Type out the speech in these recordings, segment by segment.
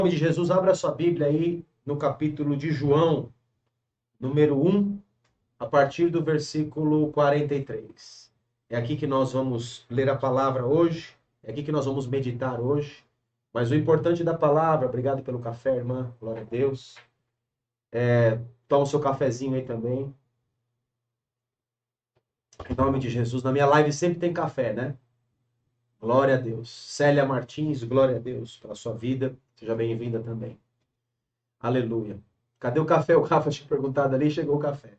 Em nome de Jesus, abra sua Bíblia aí no capítulo de João, número 1, a partir do versículo 43. É aqui que nós vamos ler a palavra hoje, é aqui que nós vamos meditar hoje. Mas o importante da palavra, obrigado pelo café, irmã, glória a Deus. Toma o seu cafezinho aí também. Em nome de Jesus, na minha live sempre tem café, né? Glória a Deus. Célia Martins, glória a Deus pela sua vida. Seja bem-vinda também. Aleluia. Cadê o café? O Rafa tinha perguntado ali, chegou o café.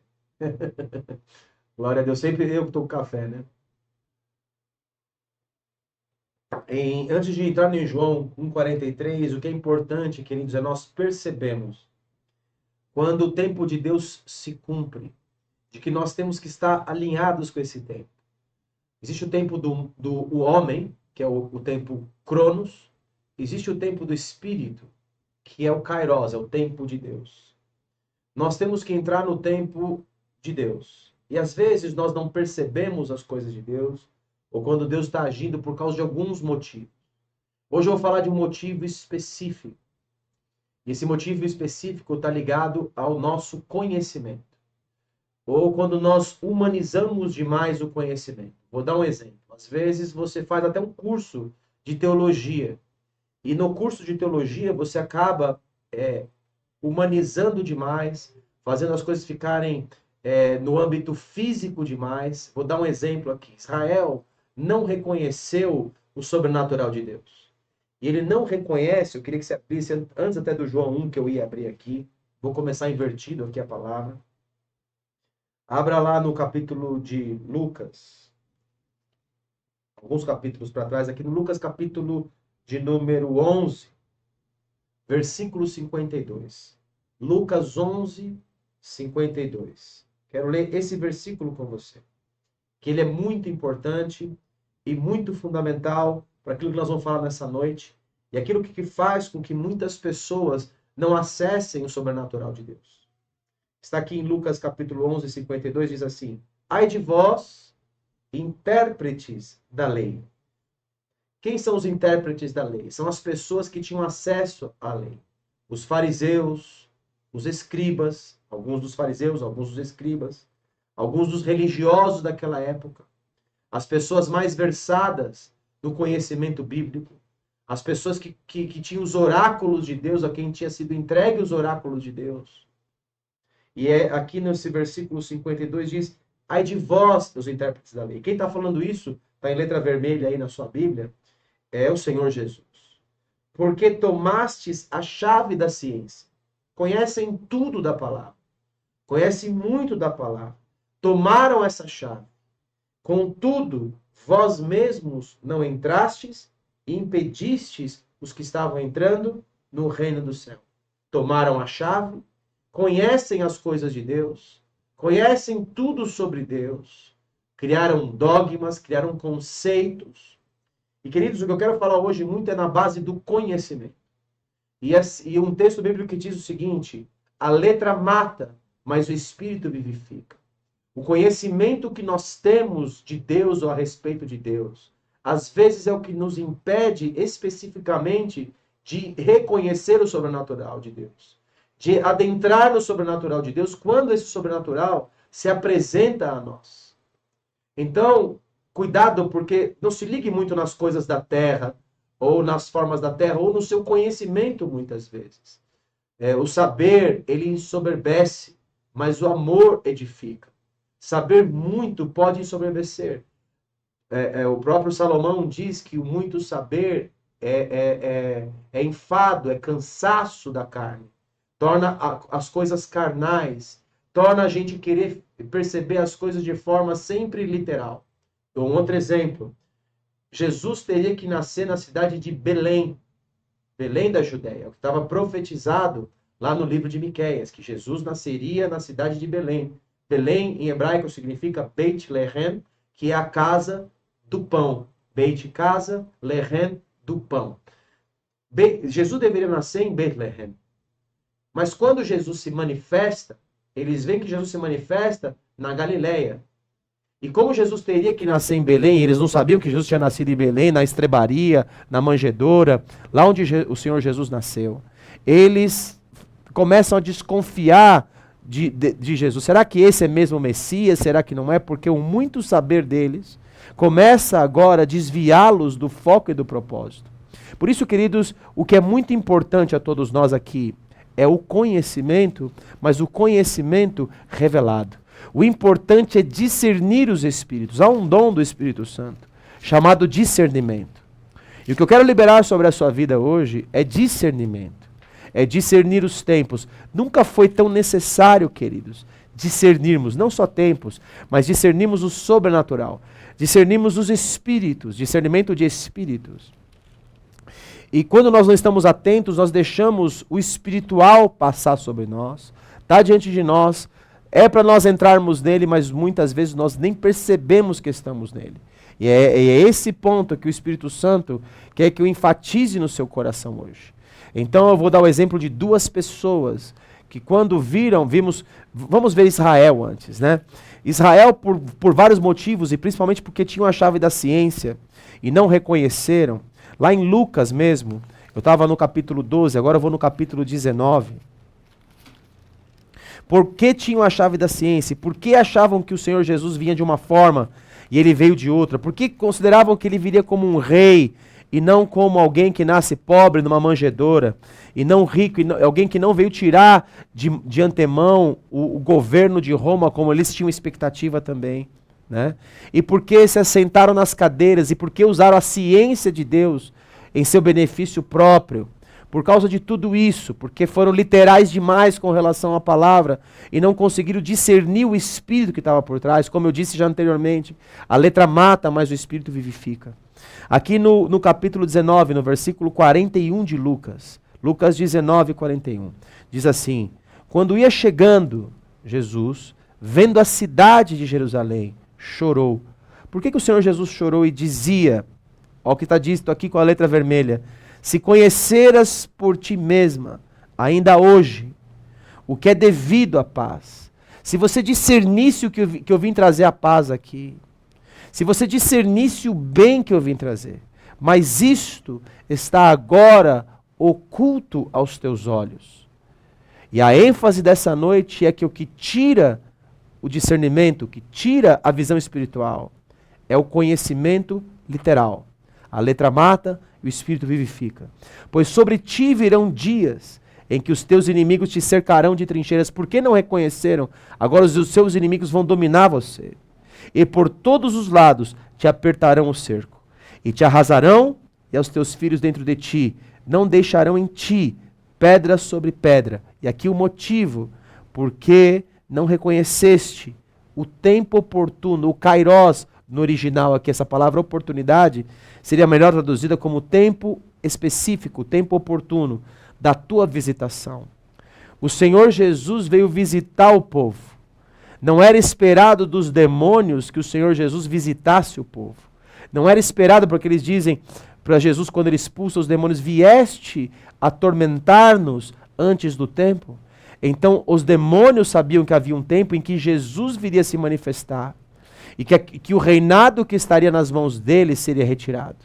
Glória a Deus. Sempre eu que estou com café, né? Antes de entrar em João 1,43, o que é importante, queridos, é nós percebemos quando o tempo de Deus se cumpre, de que nós temos que estar alinhados com esse tempo. Existe o tempo do homem, que é o tempo Cronos. Existe o tempo do Espírito, que é o Kairos, é o tempo de Deus. Nós temos que entrar no tempo de Deus. E às vezes nós não percebemos as coisas de Deus, ou quando Deus está agindo por causa de alguns motivos. Hoje eu vou falar de um motivo específico. E esse motivo específico está ligado ao nosso conhecimento. Ou quando nós humanizamos demais o conhecimento. Vou dar um exemplo. Às vezes você faz até um curso de teologia. E no curso de teologia você acaba humanizando demais, fazendo as coisas ficarem no âmbito físico demais. Vou dar um exemplo aqui. Israel não reconheceu o sobrenatural de Deus. E ele não reconhece, eu queria que você abrisse, antes até do João 1, que eu ia abrir aqui, vou começar invertido aqui a palavra. Abra lá no capítulo de Lucas, alguns capítulos para trás, aqui no Lucas capítulo de número 11, versículo 52. Lucas 11, 52. Quero ler esse versículo com você, que ele é muito importante e muito fundamental para aquilo que nós vamos falar nessa noite, e aquilo que faz com que muitas pessoas não acessem o sobrenatural de Deus. Está aqui em Lucas capítulo 11, 52, diz assim: Ai de vós, intérpretes da lei. Quem são os intérpretes da lei? São as pessoas que tinham acesso à lei. Os fariseus, os escribas, alguns dos fariseus, alguns dos escribas, alguns dos religiosos daquela época, as pessoas mais versadas no conhecimento bíblico, as pessoas que tinham os oráculos de Deus, a quem tinha sido entregue os oráculos de Deus. E aqui nesse versículo 52 diz: ai de vós, os intérpretes da lei. Quem está falando isso, está em letra vermelha aí na sua Bíblia, é o Senhor Jesus. Porque tomastes a chave da ciência. Conhecem tudo da palavra. Conhecem muito da palavra. Tomaram essa chave. Contudo, vós mesmos não entrastes e impedistes os que estavam entrando no reino do céu. Tomaram a chave, conhecem as coisas de Deus, conhecem tudo sobre Deus, criaram dogmas, criaram conceitos. E, queridos, o que eu quero falar hoje muito é na base do conhecimento. E um texto bíblico que diz o seguinte: a letra mata, mas o espírito vivifica. O conhecimento que nós temos de Deus ou a respeito de Deus, às vezes é o que nos impede especificamente de reconhecer o sobrenatural de Deus, de adentrar no sobrenatural de Deus quando esse sobrenatural se apresenta a nós. Então, cuidado, porque não se ligue muito nas coisas da terra, ou nas formas da terra, ou no seu conhecimento muitas vezes. O saber, ele ensoberbece, mas o amor edifica. Saber muito pode ensoberbecer. O próprio Salomão diz que o muito saber é enfado, é cansaço da carne. Torna as coisas carnais, torna a gente querer perceber as coisas de forma sempre literal. Então, um outro exemplo. Jesus teria que nascer na cidade de Belém, Belém da Judéia, o que estava profetizado lá no livro de Miqueias, que Jesus nasceria na cidade de Belém. Belém, em hebraico, significa Beit Lehem, que é a casa do pão. Beit, casa, Lehem, do pão. Jesus deveria nascer em Beit Lehem. Mas quando Jesus se manifesta, eles veem que Jesus se manifesta na Galileia. E como Jesus teria que nascer em Belém, eles não sabiam que Jesus tinha nascido em Belém, na estrebaria, na manjedoura, lá onde o Senhor Jesus nasceu. Eles começam a desconfiar de Jesus. Será que esse é mesmo o Messias? Será que não é? Porque o muito saber deles começa agora a desviá-los do foco e do propósito. Por isso, queridos, o que é muito importante a todos nós aqui é o conhecimento, mas o conhecimento revelado. O importante é discernir os Espíritos. Há um dom do Espírito Santo, chamado discernimento. E o que eu quero liberar sobre a sua vida hoje é discernimento. É discernir os tempos. Nunca foi tão necessário, queridos, discernirmos, não só tempos, mas discernirmos o sobrenatural. Discernirmos os espíritos, discernimento de espíritos. E quando nós não estamos atentos, nós deixamos o espiritual passar sobre nós, está diante de nós, é para nós entrarmos nele, mas muitas vezes nós nem percebemos que estamos nele. E é esse ponto que o Espírito Santo quer que eu enfatize no seu coração hoje. Então eu vou dar o exemplo de duas pessoas que quando vamos ver Israel antes, né? Israel por vários motivos e principalmente porque tinham a chave da ciência e não reconheceram. Lá em Lucas mesmo, eu estava no capítulo 12, agora eu vou no capítulo 19. Por que tinham a chave da ciência? Por que achavam que o Senhor Jesus vinha de uma forma e ele veio de outra? Por que consideravam que ele viria como um rei e não como alguém que nasce pobre numa manjedoura, e não rico, alguém que não veio tirar de antemão o governo de Roma, como eles tinham expectativa também, né? E por que se assentaram nas cadeiras, e por que usaram a ciência de Deus em seu benefício próprio? Por causa de tudo isso, porque foram literais demais com relação à palavra, e não conseguiram discernir o espírito que estava por trás. Como eu disse já anteriormente, a letra mata, mas o espírito vivifica. Aqui no capítulo 19, no versículo 41 de Lucas, Lucas 19, 41, diz assim: quando ia chegando Jesus, vendo a cidade de Jerusalém, chorou. Por que o Senhor Jesus chorou e dizia, ó, o que está dito aqui com a letra vermelha, se conheceras por ti mesma, ainda hoje, o que é devido à paz, se você discernisse o que eu vim trazer a paz aqui, se você discernisse o bem que eu vim trazer, mas isto está agora oculto aos teus olhos. E a ênfase dessa noite é que o que tira o discernimento, o que tira a visão espiritual, é o conhecimento literal. A letra mata e o espírito vivifica. Pois sobre ti virão dias em que os teus inimigos te cercarão de trincheiras. Por que não reconheceram? Agora os seus inimigos vão dominar você. E por todos os lados te apertarão o cerco, e te arrasarão, e aos teus filhos dentro de ti, não deixarão em ti pedra sobre pedra. E aqui o motivo, porque não reconheceste o tempo oportuno, o kairos no original aqui, essa palavra oportunidade, seria melhor traduzida como tempo específico, tempo oportuno da tua visitação. O Senhor Jesus veio visitar o povo. Não era esperado dos demônios que o Senhor Jesus visitasse o povo. Não era esperado, porque eles dizem para Jesus, quando ele expulsa os demônios, vieste atormentar-nos antes do tempo. Então, os demônios sabiam que havia um tempo em que Jesus viria se manifestar e que o reinado que estaria nas mãos dele seria retirado.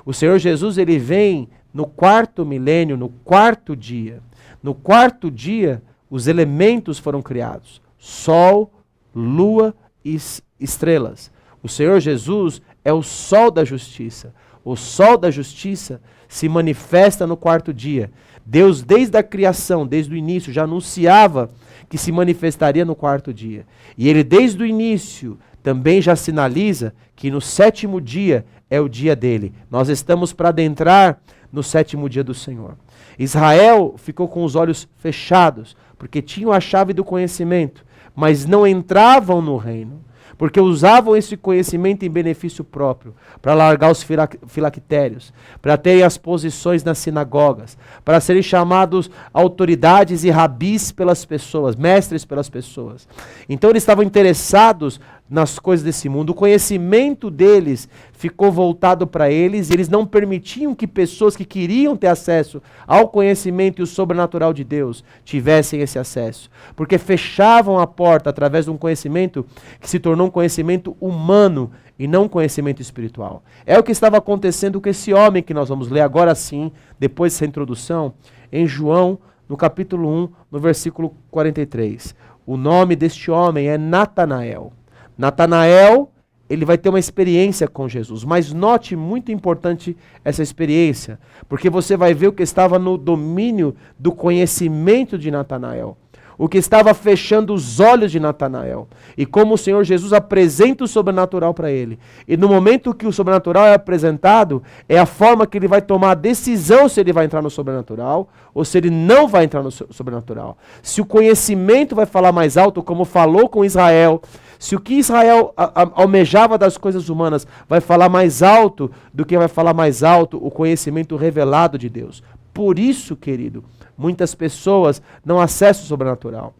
O Senhor Jesus, ele vem no quarto milênio, no quarto dia. No quarto dia, os elementos foram criados. Sol, lua e estrelas. O Senhor Jesus é o sol da justiça. O sol da justiça se manifesta no quarto dia. Deus, desde a criação, desde o início, já anunciava que se manifestaria no quarto dia. E ele, desde o início, também já sinaliza que no sétimo dia é o dia dele. Nós estamos para adentrar no sétimo dia do Senhor. Israel ficou com os olhos fechados, porque tinham a chave do conhecimento, mas não entravam no reino, porque usavam esse conhecimento em benefício próprio, para largar os filactérios, para terem as posições nas sinagogas, para serem chamados autoridades e rabis pelas pessoas, mestres pelas pessoas. Então eles estavam interessados nas coisas desse mundo. O conhecimento deles ficou voltado para eles, e eles não permitiam que pessoas que queriam ter acesso ao conhecimento e o sobrenatural de Deus tivessem esse acesso, porque fechavam a porta através de um conhecimento que se tornou um conhecimento humano e não um conhecimento espiritual. É o que estava acontecendo com esse homem que nós vamos ler agora sim, depois dessa introdução, em João, no capítulo 1, no versículo 43. O nome deste homem é Natanael. Natanael, ele vai ter uma experiência com Jesus, mas note, muito importante essa experiência, porque você vai ver o que estava no domínio do conhecimento de Natanael, o que estava fechando os olhos de Natanael, e como o Senhor Jesus apresenta o sobrenatural para ele. E no momento que o sobrenatural é apresentado, é a forma que ele vai tomar a decisão se ele vai entrar no sobrenatural ou se ele não vai entrar no sobrenatural. Se o conhecimento vai falar mais alto, como falou com Israel, se o que Israel almejava das coisas humanas vai falar mais alto do que vai falar mais alto o conhecimento revelado de Deus. Por isso, querido, muitas pessoas não acessam o sobrenatural.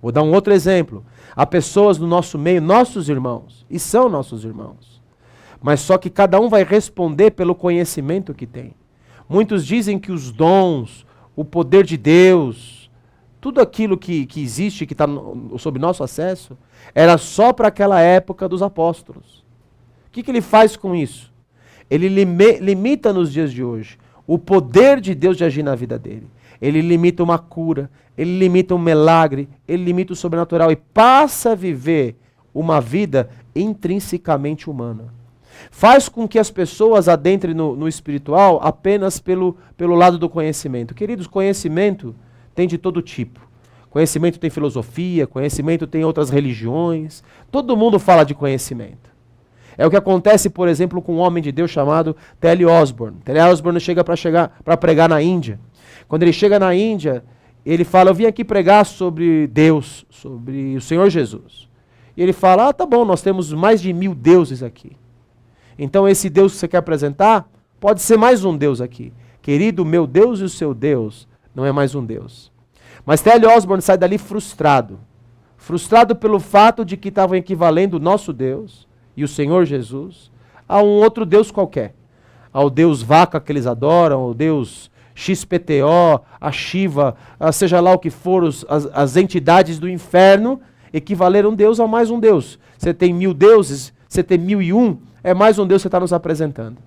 Vou dar um outro exemplo. Há pessoas no nosso meio, nossos irmãos, e são nossos irmãos, mas só que cada um vai responder pelo conhecimento que tem. Muitos dizem que os dons, o poder de Deus, tudo aquilo que existe, que está sob nosso acesso, era só para aquela época dos apóstolos. O que ele faz com isso? Ele limita nos dias de hoje o poder de Deus de agir na vida dele. Ele limita uma cura, ele limita um milagre, ele limita o sobrenatural e passa a viver uma vida intrinsecamente humana. Faz com que as pessoas adentrem no espiritual apenas pelo lado do conhecimento. Queridos, conhecimento tem de todo tipo. Conhecimento tem filosofia, conhecimento tem outras religiões. Todo mundo fala de conhecimento. É o que acontece, por exemplo, com um homem de Deus chamado T.L. Osborne. T.L. Osborne chega para pregar na Índia. Quando ele chega na Índia, ele fala: eu vim aqui pregar sobre Deus, sobre o Senhor Jesus. E ele fala: tá bom, nós temos mais de 1000 deuses aqui. Então esse Deus que você quer apresentar, pode ser mais um Deus aqui. Querido, meu Deus e o seu Deus não é mais um Deus. Mas T.L. Osborne sai dali frustrado. Frustrado pelo fato de que estavam equivalendo o nosso Deus e o Senhor Jesus a um outro Deus qualquer. Ao Deus vaca que eles adoram, ao Deus XPTO, a Shiva, seja lá o que for, as entidades do inferno equivaleram Deus a mais um Deus. Você tem 1000 deuses, você tem 1001, é mais um Deus que você está nos apresentando.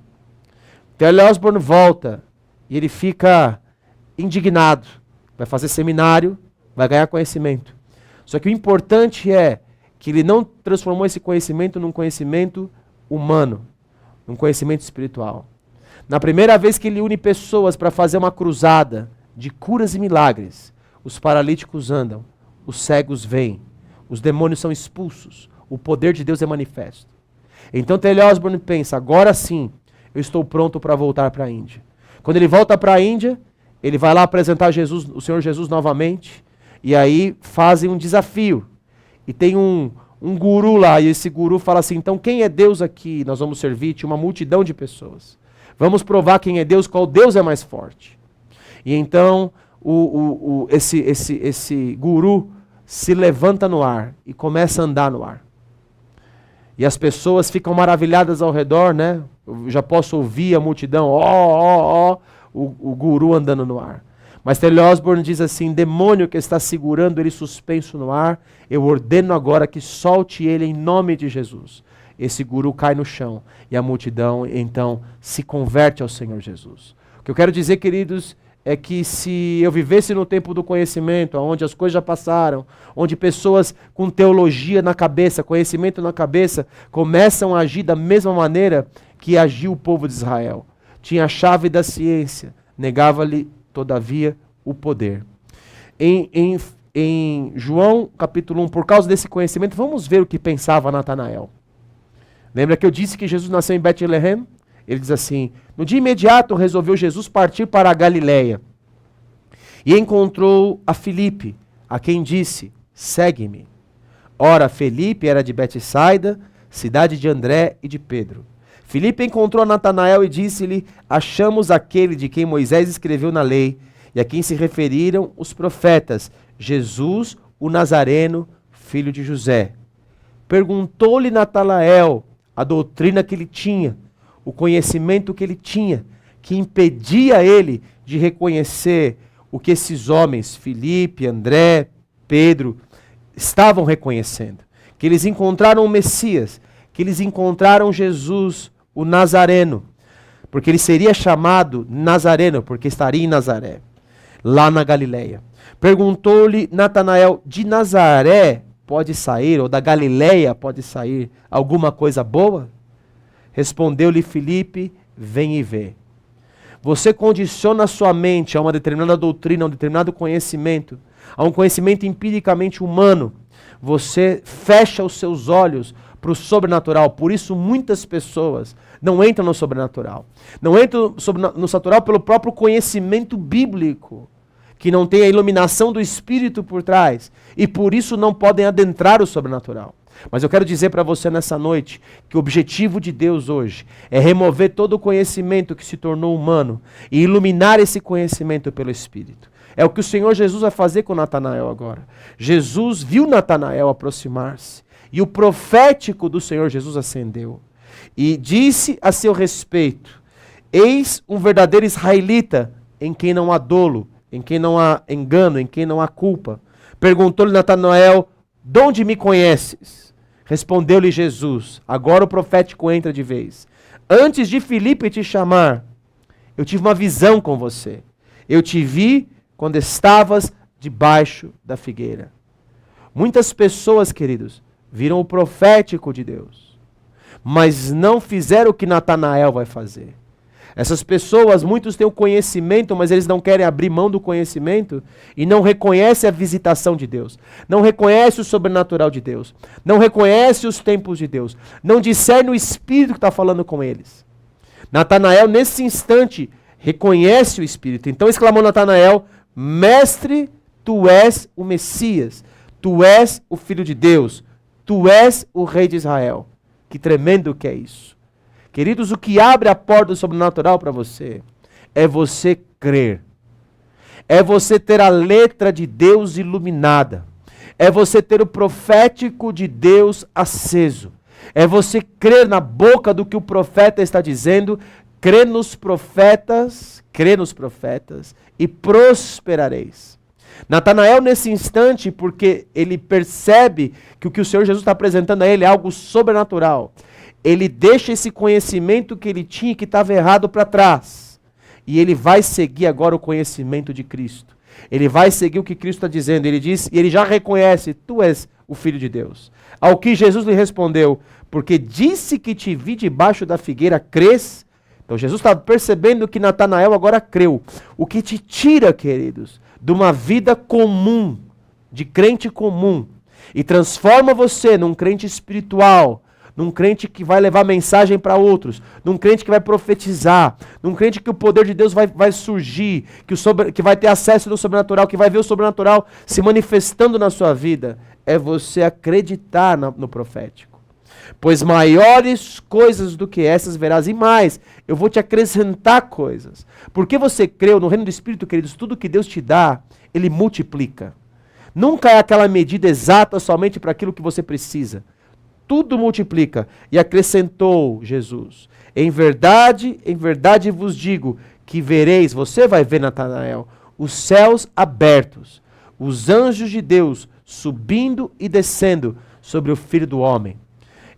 T.L. Osborne volta e ele fica indignado. Vai fazer seminário, vai ganhar conhecimento. Só que o importante é que ele não transformou esse conhecimento num conhecimento humano, num conhecimento espiritual. Na primeira vez que ele une pessoas para fazer uma cruzada de curas e milagres, os paralíticos andam, os cegos veem, os demônios são expulsos, o poder de Deus é manifesto. Então T.L. Osborne pensa: agora sim, eu estou pronto para voltar para a Índia. Quando ele volta para a Índia, ele vai lá apresentar Jesus, o Senhor Jesus novamente, e aí fazem um desafio. E tem um guru lá, e esse guru fala assim: então quem é Deus aqui? Nós vamos servir, tinha uma multidão de pessoas. Vamos provar quem é Deus, qual Deus é mais forte. E então esse guru se levanta no ar e começa a andar no ar. E as pessoas ficam maravilhadas ao redor, né? Eu já posso ouvir a multidão, o guru andando no ar. Mas T.L. Osborne diz assim: demônio que está segurando ele suspenso no ar, eu ordeno agora que solte ele em nome de Jesus. Esse guru cai no chão e a multidão então se converte ao Senhor Jesus. O que eu quero dizer, queridos, é que se eu vivesse no tempo do conhecimento, onde as coisas já passaram, onde pessoas com teologia na cabeça, conhecimento na cabeça, começam a agir da mesma maneira que agiu o povo de Israel. Tinha a chave da ciência, negava-lhe, todavia, o poder. Em João capítulo 1, por causa desse conhecimento, vamos ver o que pensava Natanael. Lembra que eu disse que Jesus nasceu em Betlehem? Ele diz assim: no dia imediato resolveu Jesus partir para a Galileia. E encontrou a Filipe, a quem disse: segue-me. Ora, Filipe era de Betsaida, cidade de André e de Pedro. Filipe encontrou a Natanael e disse-lhe: achamos aquele de quem Moisés escreveu na lei, e a quem se referiram os profetas, Jesus, o Nazareno, filho de José. Perguntou-lhe Natanael a doutrina que ele tinha, o conhecimento que ele tinha, que impedia ele de reconhecer o que esses homens, Filipe, André, Pedro, estavam reconhecendo. Que eles encontraram o Messias, que eles encontraram Jesus, o Nazareno, porque ele seria chamado Nazareno, porque estaria em Nazaré, lá na Galileia. Perguntou-lhe Natanael, de Nazaré pode sair, ou da Galileia pode sair alguma coisa boa? Respondeu-lhe Filipe, vem e vê. Você condiciona a sua mente a uma determinada doutrina, a um determinado conhecimento, a um conhecimento empiricamente humano. Você fecha os seus olhos para o sobrenatural. Por isso muitas pessoas não entram no sobrenatural. Não entram no sobrenatural pelo próprio conhecimento bíblico, que não tem a iluminação do Espírito por trás. E por isso não podem adentrar o sobrenatural. Mas eu quero dizer para você nessa noite que o objetivo de Deus hoje é remover todo o conhecimento que se tornou humano e iluminar esse conhecimento pelo Espírito. É o que o Senhor Jesus vai fazer com Natanael agora. Jesus viu Natanael aproximar-se e o profético do Senhor Jesus acendeu e disse a seu respeito: eis um verdadeiro israelita em quem não há dolo, em quem não há engano, em quem não há culpa. Perguntou-lhe Natanael: de onde me conheces? Respondeu-lhe Jesus, agora o profético entra de vez. Antes de Filipe te chamar, eu tive uma visão com você. Eu te vi quando estavas debaixo da figueira. Muitas pessoas, queridos, viram o profético de Deus, mas não fizeram o que Natanael vai fazer. Essas pessoas, muitos têm o conhecimento, mas eles não querem abrir mão do conhecimento e não reconhecem a visitação de Deus. Não reconhecem o sobrenatural de Deus. Não reconhecem os tempos de Deus. Não discernem o Espírito que está falando com eles. Natanael, nesse instante, reconhece o Espírito. Então exclamou Natanael: Mestre, tu és o Messias. Tu és o Filho de Deus. Tu és o Rei de Israel. Que tremendo que é isso. Queridos, o que abre a porta do sobrenatural para você é você crer. É você ter a letra de Deus iluminada. É você ter o profético de Deus aceso. É você crer na boca do que o profeta está dizendo. Crê nos profetas e prosperareis. Natanael, nesse instante, porque ele percebe que o que o Senhor Jesus está apresentando a ele é algo sobrenatural, ele deixa esse conhecimento que ele tinha, que estava errado, para trás. E ele vai seguir agora o conhecimento de Cristo. Ele vai seguir o que Cristo está dizendo. Ele diz, e ele já reconhece: tu és o Filho de Deus. Ao que Jesus lhe respondeu: porque disse que te vi debaixo da figueira, crês? Então Jesus está percebendo que Natanael agora creu. O que te tira, queridos, de uma vida comum, de crente comum, e transforma você num crente espiritual, num crente que vai levar mensagem para outros, num crente que vai profetizar, num crente que o poder de Deus vai surgir, que vai ter acesso no sobrenatural, que vai ver o sobrenatural se manifestando na sua vida, é você acreditar no profético. Pois maiores coisas do que essas verás, e mais, eu vou te acrescentar coisas. Porque você creu no reino do Espírito, queridos, tudo que Deus te dá, Ele multiplica. Nunca é aquela medida exata somente para aquilo que você precisa. Tudo multiplica. E acrescentou Jesus: em verdade vos digo, que vereis, você vai ver, Natanael, os céus abertos, os anjos de Deus subindo e descendo sobre o Filho do Homem.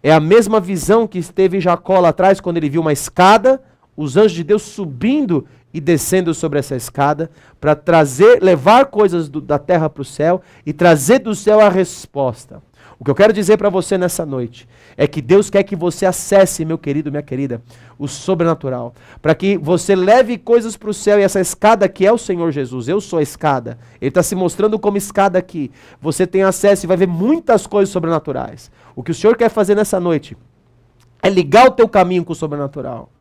É a mesma visão que esteve Jacó lá atrás, quando ele viu uma escada, os anjos de Deus subindo e descendo sobre essa escada, para levar coisas da terra para o céu e trazer do céu a resposta. O que eu quero dizer para você nessa noite é que Deus quer que você acesse, meu querido, minha querida, o sobrenatural, para que você leve coisas para o céu, e essa escada que é o Senhor Jesus, eu sou a escada, Ele está se mostrando como escada aqui, você tem acesso e vai ver muitas coisas sobrenaturais. O que o Senhor quer fazer nessa noite é ligar o teu caminho com o sobrenatural.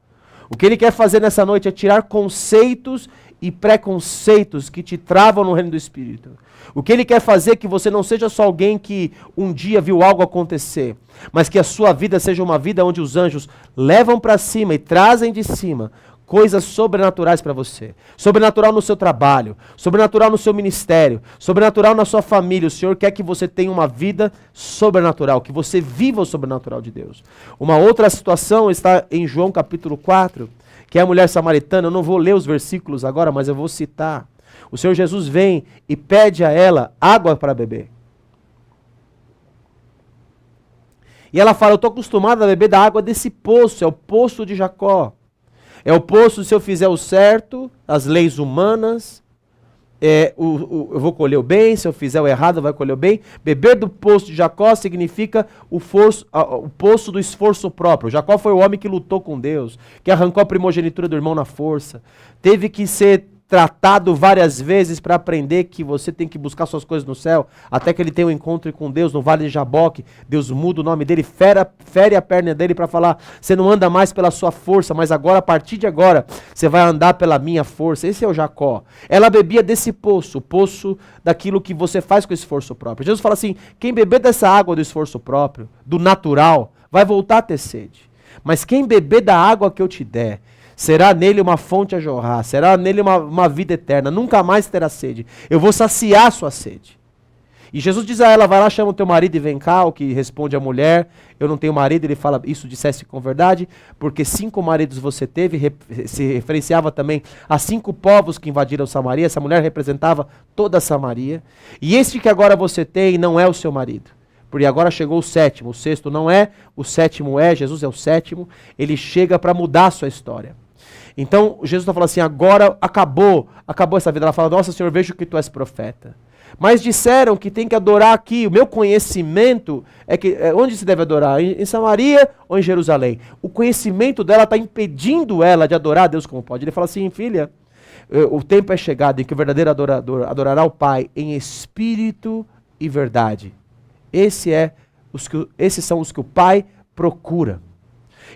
O que Ele quer fazer nessa noite é tirar conceitos e preconceitos que te travam no reino do Espírito. O que Ele quer fazer é que você não seja só alguém que um dia viu algo acontecer, mas que a sua vida seja uma vida onde os anjos levam para cima e trazem de cima coisas sobrenaturais para você. Sobrenatural no seu trabalho, sobrenatural no seu ministério, sobrenatural na sua família. O Senhor quer que você tenha uma vida sobrenatural, que você viva o sobrenatural de Deus. Uma outra situação está em João capítulo 4, que é a mulher samaritana. Eu não vou ler os versículos agora, mas eu vou citar. O Senhor Jesus vem e pede a ela água para beber. E ela fala, eu estou acostumada a beber da água desse poço, é o poço de Jacó. É o poço, se eu fizer o certo, as leis humanas, eu vou colher o bem, se eu fizer o errado, vai colher o bem. Beber do poço de Jacó significa o poço do esforço próprio. Jacó foi o homem que lutou com Deus, que arrancou a primogenitura do irmão na força. Teve que ser tratado várias vezes para aprender que você tem que buscar suas coisas no céu, até que ele tenha um encontro com Deus no vale de Jaboque. Deus muda o nome dele, fere a perna dele para falar, você não anda mais pela sua força, mas agora, a partir de agora, você vai andar pela minha força. Esse é o Jacó. Ela bebia desse poço, o poço daquilo que você faz com esforço próprio. Jesus fala assim, quem beber dessa água do esforço próprio, do natural, vai voltar a ter sede. Mas quem beber da água que eu te der, será nele uma fonte a jorrar, será nele uma vida eterna, nunca mais terá sede. Eu vou saciar a sua sede. E Jesus diz a ela, vai lá, chama o teu marido e vem cá. O que responde a mulher, eu não tenho marido. Ele fala, isso disseste com verdade, porque 5 maridos você teve. Se referenciava também a 5 povos que invadiram Samaria. Essa mulher representava toda Samaria. E este que agora você tem não é o seu marido, porque agora chegou o 7º, o 6º não é, o 7º é, Jesus é o 7º. Ele chega para mudar a sua história. Então, Jesus está falando assim, agora acabou essa vida. Ela fala, nossa, Senhor, vejo que tu és profeta. Mas disseram que tem que adorar aqui. O meu conhecimento onde se deve adorar? Em Samaria ou em Jerusalém? O conhecimento dela está impedindo ela de adorar a Deus como pode. Ele fala assim, filha, o tempo é chegado em que o verdadeiro adorador adorará o Pai em espírito e verdade. Esses são os que o Pai procura.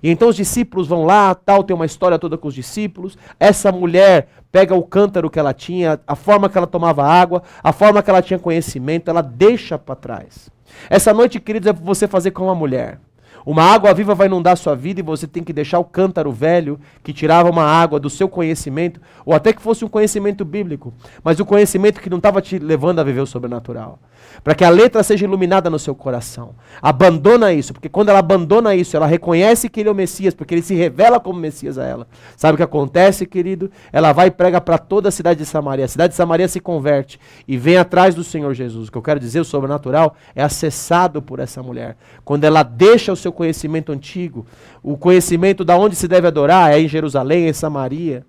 E então os discípulos vão lá, tem uma história toda com os discípulos. Essa mulher pega o cântaro que ela tinha, a forma que ela tomava água, a forma que ela tinha conhecimento, ela deixa para trás. Essa noite, queridos, é para você fazer como uma mulher. Uma água viva vai inundar a sua vida e você tem que deixar o cântaro velho que tirava uma água do seu conhecimento, ou até que fosse um conhecimento bíblico, mas o conhecimento que não estava te levando a viver o sobrenatural. Para que a letra seja iluminada no seu coração. Abandona isso, porque quando ela abandona isso, ela reconhece que ele é o Messias, porque ele se revela como Messias a ela. Sabe o que acontece, querido? Ela vai e prega para toda a cidade de Samaria. A cidade de Samaria se converte e vem atrás do Senhor Jesus. O que eu quero dizer, o sobrenatural é acessado por essa mulher. Quando ela deixa o seu conhecimento antigo, o conhecimento da onde se deve adorar é em Jerusalém, em Samaria.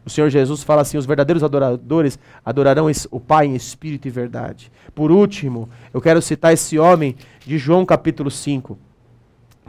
O Senhor Jesus fala assim, os verdadeiros adoradores adorarão o Pai em espírito e verdade. Por último, eu quero citar esse homem de João capítulo 5,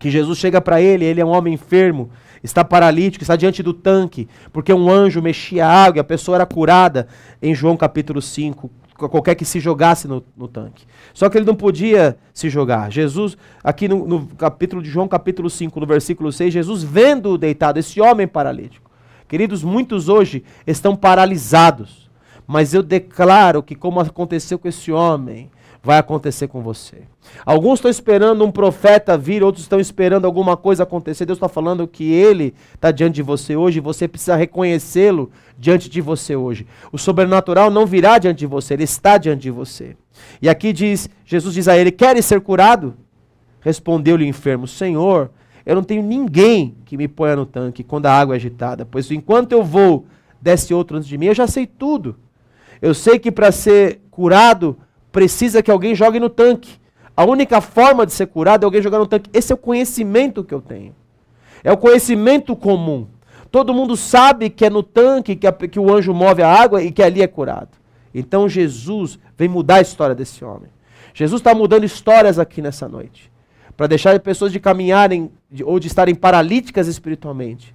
que Jesus chega para ele é um homem enfermo, está paralítico, está diante do tanque, porque um anjo mexia a água e a pessoa era curada em João capítulo 5, qualquer que se jogasse no tanque. Só que ele não podia se jogar. Jesus, aqui no capítulo de João capítulo 5, no versículo 6, Jesus vendo-o deitado, esse homem paralítico. Queridos, muitos hoje estão paralisados, mas eu declaro que como aconteceu com esse homem, vai acontecer com você. Alguns estão esperando um profeta vir, outros estão esperando alguma coisa acontecer. Deus está falando que ele está diante de você hoje e você precisa reconhecê-lo diante de você hoje. O sobrenatural não virá diante de você, ele está diante de você. E aqui Jesus diz a ele, queres ser curado? Respondeu-lhe o enfermo, Senhor, eu não tenho ninguém que me ponha no tanque quando a água é agitada, pois enquanto eu vou, desce outro antes de mim. Eu já sei tudo. Eu sei que para ser curado, precisa que alguém jogue no tanque. A única forma de ser curado é alguém jogar no tanque. Esse é o conhecimento que eu tenho. É o conhecimento comum. Todo mundo sabe que é no tanque que o anjo move a água e que ali é curado. Então Jesus vem mudar a história desse homem. Jesus está mudando histórias aqui nessa noite, para deixar pessoas de caminharem ou de estarem paralíticas espiritualmente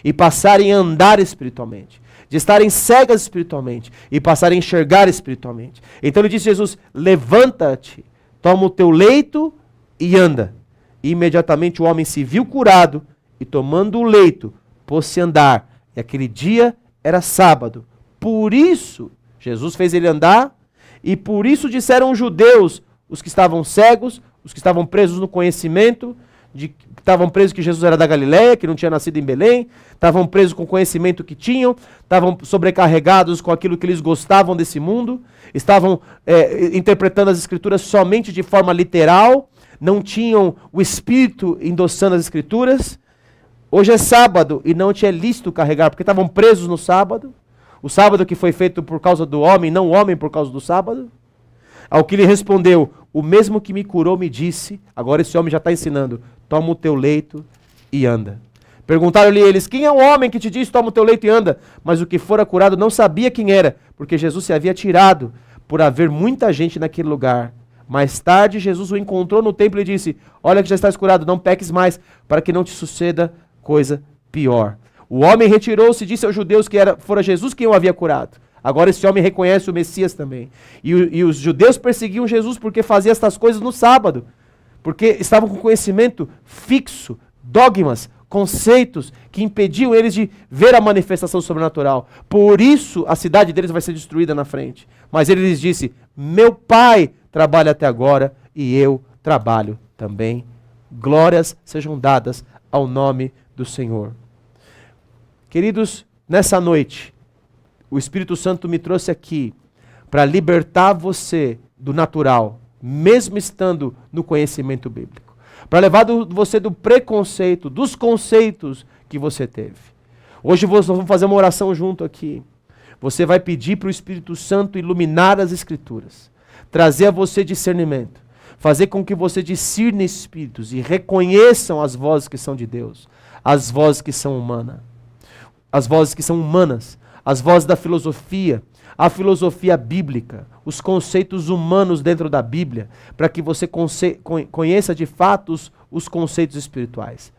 e passarem a andar espiritualmente, de estarem cegas espiritualmente e passarem a enxergar espiritualmente. Então ele disse, Jesus, levanta-te, toma o teu leito e anda. E imediatamente o homem se viu curado e tomando o leito, pôs-se a andar. E aquele dia era sábado. Por isso, Jesus fez ele andar e por isso disseram os judeus, os que estavam cegos, os que estavam presos no conhecimento, estavam presos que Jesus era da Galileia, que não tinha nascido em Belém, estavam presos com o conhecimento que tinham, estavam sobrecarregados com aquilo que eles gostavam desse mundo, estavam interpretando as Escrituras somente de forma literal, não tinham o Espírito endossando as Escrituras. Hoje é sábado e não te é lícito carregar, porque estavam presos no sábado, o sábado que foi feito por causa do homem, não o homem por causa do sábado. Ao que ele respondeu, o mesmo que me curou me disse, agora esse homem já está ensinando, toma o teu leito e anda. Perguntaram-lhe eles, quem é o homem que te diz, toma o teu leito e anda? Mas o que fora curado não sabia quem era, porque Jesus se havia tirado, por haver muita gente naquele lugar. Mais tarde, Jesus o encontrou no templo e disse, olha que já estás curado, não peques mais, para que não te suceda coisa pior. O homem retirou-se e disse aos judeus que fora Jesus quem o havia curado. Agora esse homem reconhece o Messias também. E os judeus perseguiam Jesus porque fazia estas coisas no sábado. Porque estavam com conhecimento fixo, dogmas, conceitos que impediam eles de ver a manifestação sobrenatural. Por isso a cidade deles vai ser destruída na frente. Mas ele lhes disse, meu pai trabalha até agora e eu trabalho também. Glórias sejam dadas ao nome do Senhor. Queridos, nessa noite, o Espírito Santo me trouxe aqui para libertar você do natural, mesmo estando no conhecimento bíblico. Para levar você do preconceito, dos conceitos que você teve. Hoje nós vamos fazer uma oração junto aqui. Você vai pedir para o Espírito Santo iluminar as Escrituras, trazer a você discernimento, fazer com que você discirne espíritos e reconheçam as vozes que são de Deus, as vozes que são humanas, as vozes que são humanas, as vozes da filosofia, a filosofia bíblica, os conceitos humanos dentro da Bíblia, para que você conheça de fato os conceitos espirituais.